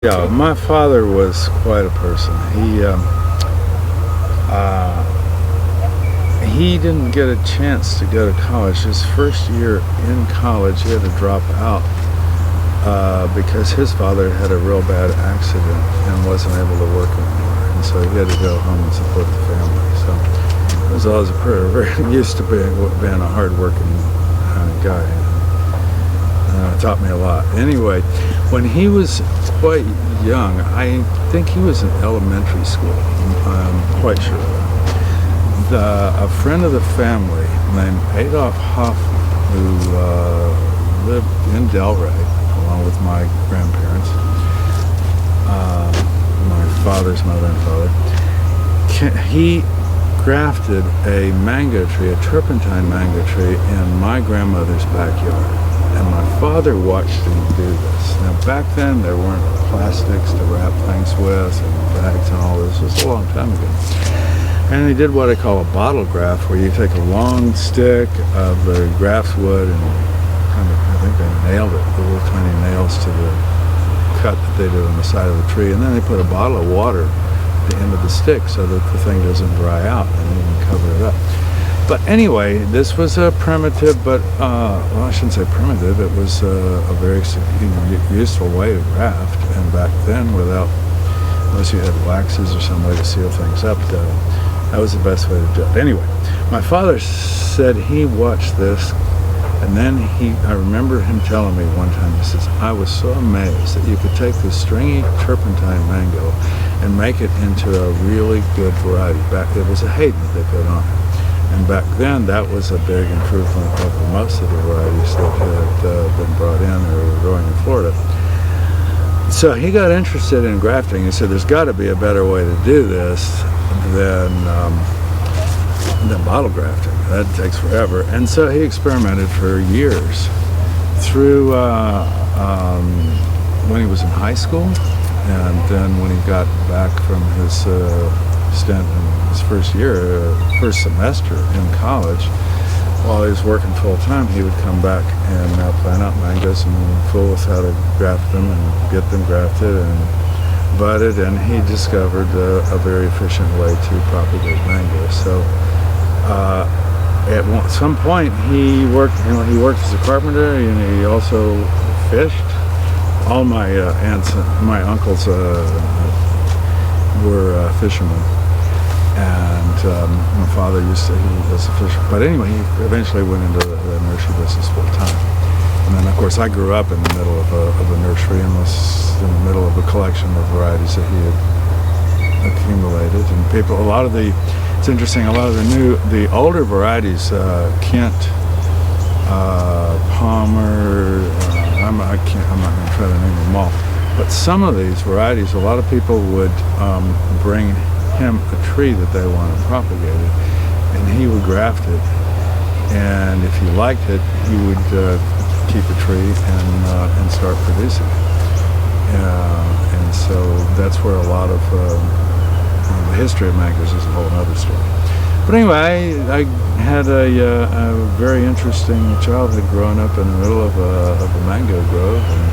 Yeah, my father was quite a person. He didn't get a chance to go to college. His first year in college, he had to drop out because his father had a real bad accident and wasn't able to work anymore, and so he had to go home and support the family. So I was always very used to being a hard-working guy. Taught me a lot. Anyway, when he was quite young, I think he was in elementary school, I'm quite sure. A friend of the family named Adolf Hoffman, who lived in Delray, along with my grandparents, my father's mother and father, he grafted a mango tree, a turpentine mango tree, in my grandmother's backyard. And my father watched him do this. Now, back then, there weren't plastics to wrap things with and bags and all this. It was a long time ago. And he did what I call a bottle graft, where you take a long stick of the graft wood and I think they nailed it, the little tiny nails to the cut that they do on the side of the tree. And then they put a bottle of water at the end of the stick so that the thing doesn't dry out, and you can cover it up. But anyway, this was a primitive, but well, I shouldn't say primitive. It was a very useful way to graft. And back then, unless you had waxes or some way to seal things up, that was the best way to do it. Anyway, my father said he watched this, and then I remember him telling me one time, he says, I was so amazed that you could take this stringy turpentine mango and make it into a really good variety. It was a Hayden that they put on it. And back then, that was a big improvement over most of the varieties that had been brought in or were growing in Florida. So he got interested in grafting. He said, there's got to be a better way to do this than bottle grafting. That takes forever. And so he experimented for years through when he was in high school, and then when he got back from his stint in his first semester in college, while he was working full-time, he would come back and plant out mangoes and fool us how to graft them and get them grafted and budded, and he discovered a very efficient way to propagate mangoes. So at some point he worked as a carpenter, and he also fished. All my aunts, my uncles were fishermen. And my father he was a fisher. But anyway, he eventually went into the nursery business full time. And then, of course, I grew up in the middle of a nursery and was in the middle of a collection of varieties that he had accumulated. And it's interesting, a lot of the older varieties, Kent, Palmer, I'm not going to try to name them all. But some of these varieties, a lot of people would bring him a tree that they wanted propagated, and he would graft it, and if he liked it, he would keep a tree and start producing it. And so that's where a lot of the history of mangoes is a whole other story. But anyway, I had a very interesting childhood growing up in the middle of a mango grove, and